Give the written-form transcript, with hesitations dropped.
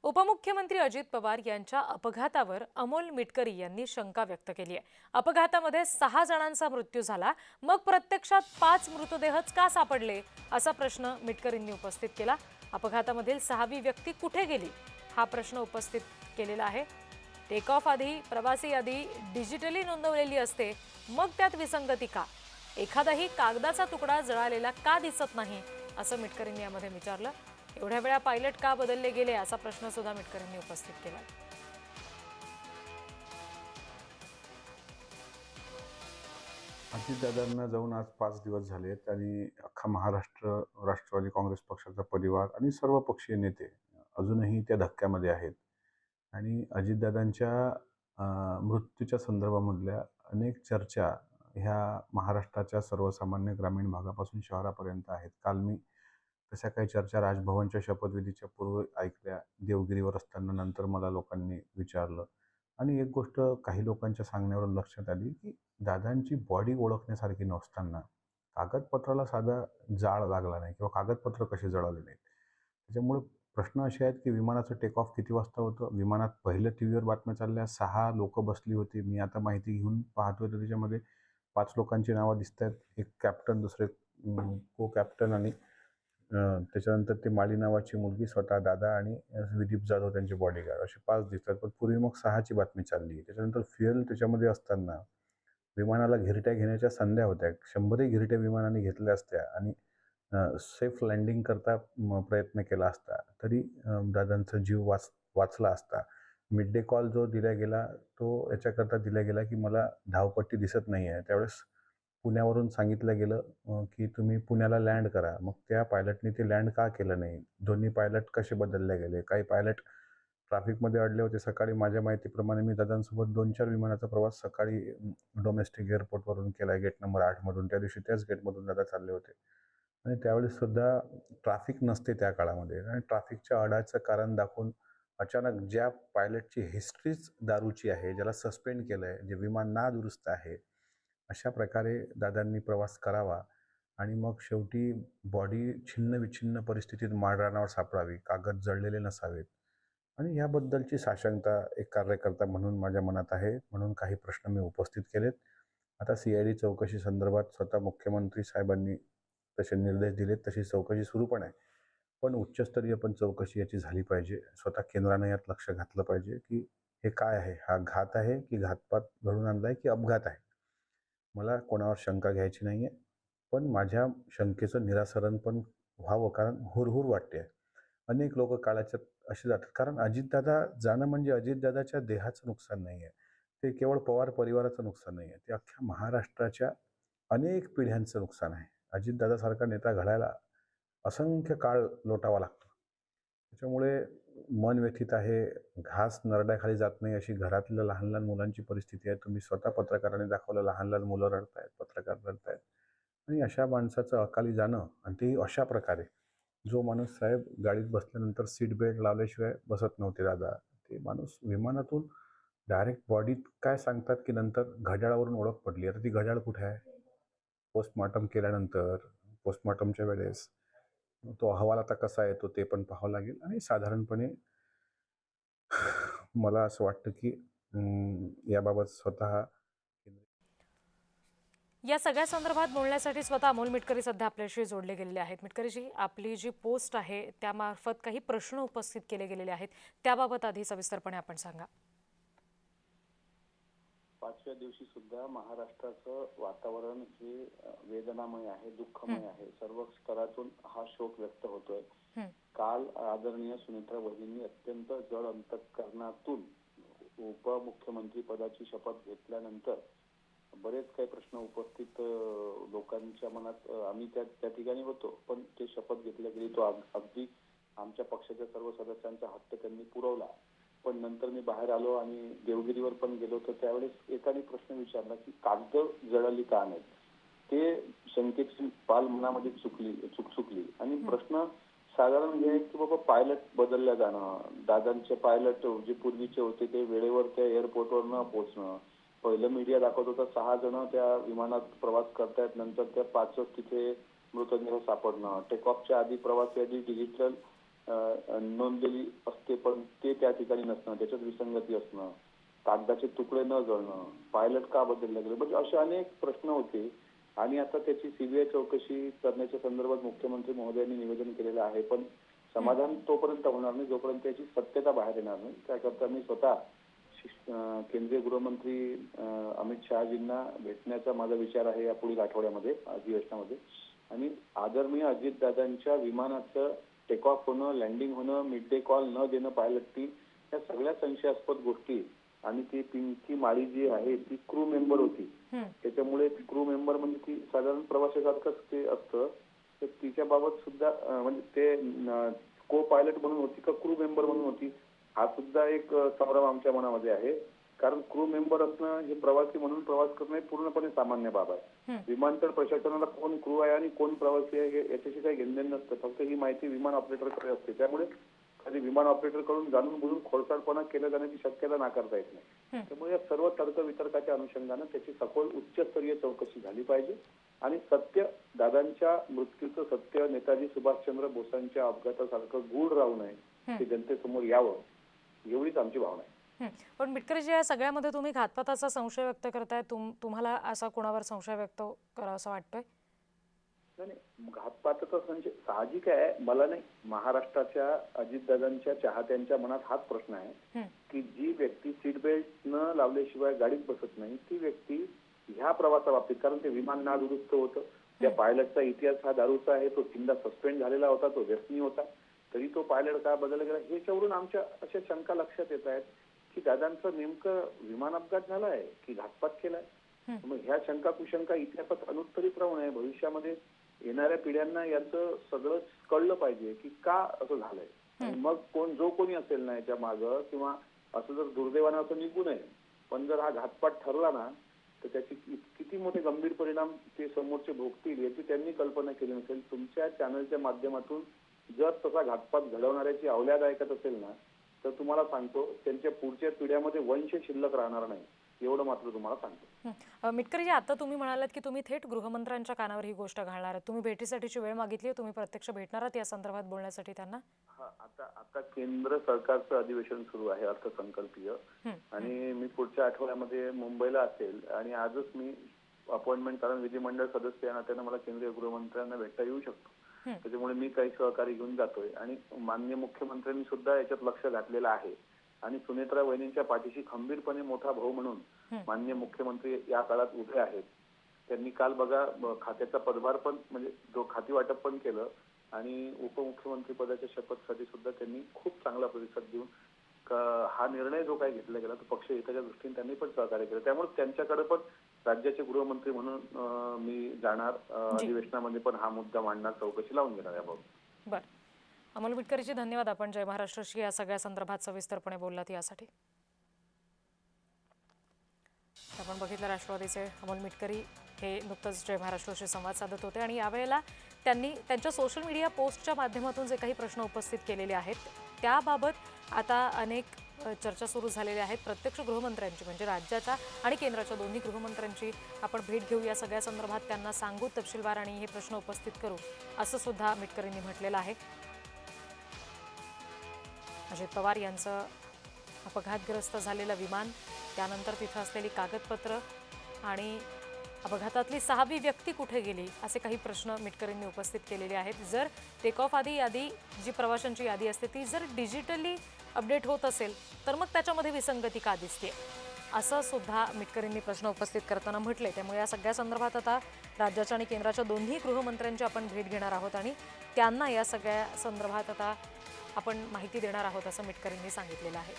उपमुख्यमंत्री अजित पवार यांच्या अपघातावर अमोल मिटकरी यांनी शंका व्यक्त केली आहे। अपघातामध्ये 6 जणांचा मृत्यू झाला, मग प्रत्यक्षात 5 मृतदेहच का सापडले असा प्रश्न मिटकरींनी उपस्थित केला। अपघातामधील 6वी व्यक्ती कुठे गेली हा प्रश्न उपस्थित केलेला आहे। टेक ऑफ आधी प्रवासी यादी डिजिटली नोंदवलेली असते, मग त्यात विसंगती का? एखादाही कागदाचा तुकडा जळालेला का दिसत नाही असं मिटकरींनी यामध्ये विचारलं। एवढ्या वेळा पायलट का बदलले गेले असा प्रश्न सुद्धा मिटकरींनी उपस्थित केला। अजितदादांना जाऊन आज 5 दिवस झालेत आणि अख्खा महाराष्ट्र, राष्ट्रवादी काँग्रेस पक्षाचा परिवार आणि सर्व पक्षीय नेते अजूनही त्या धक्क्यामध्ये आहेत आणि अजितदादांच्या मृत्यूच्या संदर्भामधल्या अनेक चर्चा ह्या महाराष्ट्राच्या सर्वसामान्य ग्रामीण भागापासून शहरापर्यंत आहेत। काल मी तशा काही चर्चा राजभवनच्या शपथविधीच्या पूर्वी ऐकल्या, देवगिरीवर असताना नंतर मला लोकांनी विचारलं आणि एक गोष्ट काही लोकांच्या सांगण्यावरून लक्षात आली की दादांची बॉडी ओळखण्यासारखी नसताना कागदपत्राला साधा जाळ लागला नाही किंवा कागदपत्र कसे जळाले नाहीत। त्याच्यामुळे प्रश्न असे आहेत की विमानाचं टेक ऑफ किती वाजता होतं, विमानात पहिलं टी व्हीवर बातम्या चालल्या 6 लोक बसली होती। मी आता माहिती घेऊन पाहतोय तर त्याच्यामध्ये 5 लोकांची नावं दिसत आहेत, एक कॅप्टन, दुसरे को कॅप्टन आणि त्याच्यानंतर ते माळी नावाची मुलगी, स्वतः दादा आणि विदीप जाधव त्यांचे बॉडीगार्ड, असे 5 दिसतात। पण पूर्वी मग 6ची बातमी चालली। त्याच्यानंतर फ्युएल त्याच्यामध्ये असताना विमानाला घिरट्या घेण्याच्या संध्या होत्या, 100ही घिरट्या विमानाने घेतल्या असत्या आणि सेफ लँडिंग करता प्रयत्न केला असता तरी दादांचा जीव वाचला असता। मिड डे कॉल जो दिला गेला तो याच्याकरता दिला गेला की मला धावपट्टी दिसत नाही आहे। त्यावेळेस पुण्यावरून सांगितलं गेलं की तुम्ही पुण्याला लँड करा। मग त्या पायलटने ते लँड का केलं नाही? दोन्ही पायलट कसे बदलले गेले? काही पायलट ट्रॅफिकमध्ये अडले होते। सकाळी माझ्या माहितीप्रमाणे मी दादांसोबत 2-4 विमानाचा प्रवास सकाळी डोमेस्टिक एअरपोर्टवरून केला, गेट नंबर 8 मधून। त्या दिवशी त्याच गेटमधून दादा चालले होते आणि त्यावेळेस सुद्धा ट्रॅफिक नसते त्या काळामध्ये आणि ट्रॅफिकच्या अडाचं कारण दाखवून अचानक ज्या पायलटची हिस्ट्रीच दारूची आहे, ज्याला सस्पेंड केलं आहे, जे विमान नादुरुस्त आहे, अशा प्रकारे दादांनी प्रवास करावा आणि मग शेवटी बॉडी छिन्न-विछिन्न परिस्थितीत माळरानावर सापडावी, कागद जळलेले नसावेत आणि याबद्दलची साशंकता एक कार्यकर्ता म्हणून माझ्या मनात आहे। म्हणून काही प्रश्न मी उपस्थित केलेत। आता CID चौकशी संदर्भात स्वतः मुख्यमंत्री साहेबांनी तसे निर्देश दिलेत, तशी चौकशी सुरू पण आहे। पण उच्चस्तरीय पण चौकशी याची झाली पाहिजे। स्वतः केंद्रानं यात लक्ष घातलं पाहिजे की हे काय आहे, हा घात आहे की घातपात घडून आणलाय की अपघात आहे? मला कोणावर शंका घ्यायची नाही आहे, पण माझ्या शंकेचं निराकरण पण व्हावं, कारण हुरहुर वाटते। अनेक लोक काळाच्यात असे जातात, कारण अजितदादा जाणं म्हणजे अजितदादाच्या देहाचं नुकसान नाही आहे, ते केवळ पवार परिवाराचं नुकसान नाही आहे, ते अख्ख्या महाराष्ट्राच्या अनेक पिढ्यांचं नुकसान आहे। अजितदादासारखा नेता घडायला असंख्य काळ लोटावा लागतो। त्याच्यामुळे मन व्यथित आहे। घास नरड्याखाली जात नाही अशी घरातल्या लहान लहान मुलांची परिस्थिती आहे। तुम्ही स्वतः पत्रकारांनी दाखवलं, लहान लहान मुलं रडतायत, पत्रकार रडतायत आणि अशा माणसाचं अकाली जाणं, आणि तेही अशा प्रकारे। जो माणूस साहेब गाडीत बसल्यानंतर सीट बेल्ट लावल्याशिवाय बसत नव्हते दादा, ते माणूस विमानातून डायरेक्ट बॉडीत काय सांगतात की नंतर घड्याळावरून ओळख पडली। आता ती घड्याळ कुठे आहे? पोस्टमॉर्टम केल्यानंतर, पोस्टमॉर्टमच्या वेळेस तो अहवाल आता कसा येतो ते पण पाहावं लागेल आणि साधारणपणे मला असं वाटतं की याबाबत स्वतः या सगळ्या संदर्भात बोलण्यासाठी स्वतः अमोल मिटकरी सध्या आपल्याशी जोडले गेलेले आहेत। मिटकरीजी, आपली जी पोस्ट आहे त्यामार्फत काही प्रश्न उपस्थित केले गेलेले आहेत, त्याबाबत आधी सविस्तरपणे आपण सांगा। 5व्या दिवशी सुद्धा महाराष्ट्राचं वातावरण हे वेदनामय आहे, दुःखमय आहे। सर्व स्तरातून हा शोक व्यक्त होतोय। काल आदरणीय सुनेत्रा वहिनींनी अत्यंत जड अंतःकरणातून उपमुख्यमंत्री पदाची शपथ घेतल्यानंतर बरेच काही प्रश्न उपस्थित लोकांच्या मनात, आम्ही त्या ठिकाणी होतो, पण ते शपथ घेतल्या गेली तो अगदी आमच्या पक्षाच्या सर्व सदस्यांचा हक्क त्यांनी पुरवला। पण नंतर मी बाहेर आलो आणि देवगिरीवर पण गेलो, तर त्यावेळेस एकाने प्रश्न विचारला की कागद जळाली का नाहीत? ते शंकेची पाल मनामध्ये चुकली आणि प्रश्न साधारण हे आहे की बाबा पायलट बदलल्या जाणं, दादांचे पायलट जे पूर्वीचे होते ते वेळेवर त्या एअरपोर्टवर न पोहोचणं। पहिलं मीडिया दाखवत होता 6 जण त्या विमानात प्रवास करतायत, नंतर त्या 5च तिथे मृतदेह सापडणं। टेक ऑफच्या आधी प्रवासी यादी डिजिटल नोंदलेली असते, पण ते त्या ठिकाणी नसणं, त्याच्यात विसंगती असणं, कागदाचे तुकडे न जळणं, पायलट का बदलले गेले, म्हणजे असे अनेक प्रश्न होते. आणि आता त्याची सीबीआय चौकशी करण्याच्या संदर्भात मुख्यमंत्री महोदयांनी निवेदन केलेलं आहे, पण समाधान तोपर्यंत होणार नाही जोपर्यंत त्याची सत्यता बाहेर येणार नाही. त्याकरता मी स्वतः केंद्रीय गृहमंत्री अमित शहाजींना भेटण्याचा माझा विचार आहे या पुढील आठवड्यामध्ये, अधिवेशनामध्ये. आणि आदरणीय अजितदादांच्या विमानाचं टेक ऑफ होणं, लँडिंग होणं, मिड डे कॉल न देणं पायलटनी, या सगळ्या संशयास्पद गोष्टी. आणि ती पिंकी माळी जी आहे ती क्रू मेंबर होती, त्याच्यामुळे क्रू मेंबर म्हणजे ती साधारण प्रवाशासारखंच ते असतं, तर तिच्याबाबत सुद्धा म्हणजे ते को पायलट म्हणून होती का क्रू मेंबर म्हणून होती, हा सुद्धा एक संभ्रम आमच्या मनामध्ये आहे. कारण क्रू मेंबर असणं हे प्रवासी म्हणून प्रवास करणं हे पूर्णपणे सामान्य बाब आहे. विमानतळ प्रशासनाला कोण क्रू आहे आणि कोण प्रवासी आहे याच्याशी काही घेणं नसतं, फक्त ही माहिती विमान ऑपरेटरकडे असते. त्यामुळे कधी विमान ऑपरेटर कडून जाणून बुजून खोडसाळपणा केला जाण्याची शक्यता नाकारता येत नाही. त्यामुळे या सर्व तर्क वितर्काच्या अनुषंगानं त्याची सखोल उच्चस्तरीय चौकशी झाली पाहिजे आणि सत्य, दादांच्या मृत्यूचं सत्य, नेताजी सुभाषचंद्र बोसांच्या अपघातासारखं गूढ राहू नये, ते जनतेसमोर यावं, एवढीच आमची भावना आहे. पण मिटकरीजी, या सगळ्यामध्ये तुम्ही घातपाताचा संशय व्यक्त करताय, तुम्हाला असा कोणावर संशय व्यक्त करावा असं वाटतोय? नाही, घातपाताचा संशय साहजिक आहे. मला नाही, महाराष्ट्राच्या अजितदादांच्या चाहत्यांच्या मनात हाच प्रश्न आहे की जी व्यक्ती सीट बेल्ट न लावल्याशिवाय गाडीत बसत नाही ती व्यक्ती ह्या प्रवासाबाबतीत, कारण ते विमान नादुरुस्त होतं, त्या पायलटचा इतिहास हा दारूचा आहे, तो तीनदा सस्पेंड झालेला होता, तो व्यसनी होता, तरी तो पायलट का बदलला गेला, ह्याच्यावरून आमच्या अशा शंका लक्षात येत आहेत की दादांचं नेमकं विमान अपघात झालाय की घातपात केलाय. मग ह्या शंका कुशंका इतिहासात अनुत्तरित राहू नये, भविष्यामध्ये येणाऱ्या पिढ्यांना याचं सगळं कळलं पाहिजे की का असं झालंय. मग जो कोणी असेल ना याच्या मागं, किंवा असं जर दुर्दैवानं असं निघू नये, पण जर हा घातपात ठरला ना तर त्याची किती मोठे गंभीर परिणाम ते समोरचे भोगतील याची त्यांनी कल्पना केली नसेल. तुमच्या चॅनलच्या माध्यमातून जर तसा घातपात घडवणाऱ्याची अवल्याद ऐकत असेल ना तर तुम्हाला सांगतो त्यांच्या पुढच्या पिढ्यामध्ये वंश शिल्लक राहणार नाही, एवढं मात्र तुम्हाला सांगतो. मिटकरीजी, आता तुम्ही म्हणालात की तुम्ही थेट गृहमंत्र्यांच्या कानावर ही गोष्ट घालणार आहात, तुम्ही भेटीसाठीची वेळ मागितली, तुम्ही प्रत्यक्ष भेटणार आहात या संदर्भात बोलण्यासाठी त्यांना? आता केंद्र सरकारचं अधिवेशन सुरू आहे अर्थसंकल्पीय, आणि मी पुढच्या आठवड्यामध्ये मुंबईला असेल आणि आजच मी अपॉइंटमेंट, कारण विधिमंडळ सदस्य आहे ना, त्यानं मला केंद्रीय गृहमंत्र्यांना भेटता येऊ शकतो, त्याच्यामुळे मी काही सहकारी घेऊन जातोय. आणि माननीय मुख्यमंत्र्यांनी सुद्धा याच्यात लक्ष घातलेलं आहे आणि सुनेत्रा वहिनींच्या पाठीशी खंबीरपणे मोठा भाऊ म्हणून माननीय मुख्यमंत्री या काळात उभे आहेत. त्यांनी काल बघा खात्याचा पदभार पण, म्हणजे जो खाती वाटप पण केलं आणि उपमुख्यमंत्री पदाच्या शपथसाठी सुद्धा त्यांनी खूप चांगला प्रतिसाद देऊन हा निर्णय जो काही घेतला गेला तो पक्ष हिताच्या दृष्टीने त्यांनी पण सहकार्य केलं. त्यामुळे त्यांच्याकडे पण राज्याचे गृहमंत्री म्हणून मी जाणार, अधिवेशनामध्ये पण हा मुद्दा मांडणार, चौकशी लावून घेणार याबाबत. बरं, अमोल मिटकरीजी, धन्यवाद. आपण जय महाराष्ट्रशी या सगळ्या संदर्भात सविस्तरपणे बोललात यासाठी. आपण बघितलं, राष्ट्रवादीचे अमोल मिटकरी हे नुकतंच जय महाराष्ट्रशी संवाद साधत होते आणि यावेळेला त्यांनी त्यांच्या सोशल मीडिया पोस्टच्या माध्यमातून जे काही प्रश्न उपस्थित केलेले आहेत त्याबाबत आता अनेक चर्चा सुरू झालेल्या आहेत. प्रत्यक्ष गृहमंत्र्यांची, म्हणजे राज्याच्या आणि केंद्राच्या दोन्ही गृहमंत्र्यांची आपण भेट घेऊ, या सगळ्या संदर्भात त्यांना सांगू तपशीलवार आणि हे प्रश्न उपस्थित करू, असं सुद्धा मिटकरींनी म्हटलेलं आहे. अजित पवार यांचं अपघातग्रस्त झालेलं विमान, त्यानंतर तिथं असलेली कागदपत्र आणि अपघातातली 6वी व्यक्ती कुठे गेली, असे काही प्रश्न मिटकरींनी उपस्थित केलेले आहेत. जर टेक ऑफ आधी यादी, जी प्रवाशांची यादी असते ती जर डिजिटली अपडेट होत असेल तर मग त्याच्यामध्ये विसंगती का दिसते, असं सुद्धा मिटकरींनी प्रश्न उपस्थित करताना म्हटले. त्यामुळे या सगळ्या संदर्भात आता राज्याच्या आणि केंद्राच्या दोन्ही गृहमंत्र्यांची आपण भेट घेणार आहोत आणि त्यांना या सगळ्या संदर्भात आता आपण माहिती देणार आहोत, असं मिटकरींनी सांगितलेलं आहे.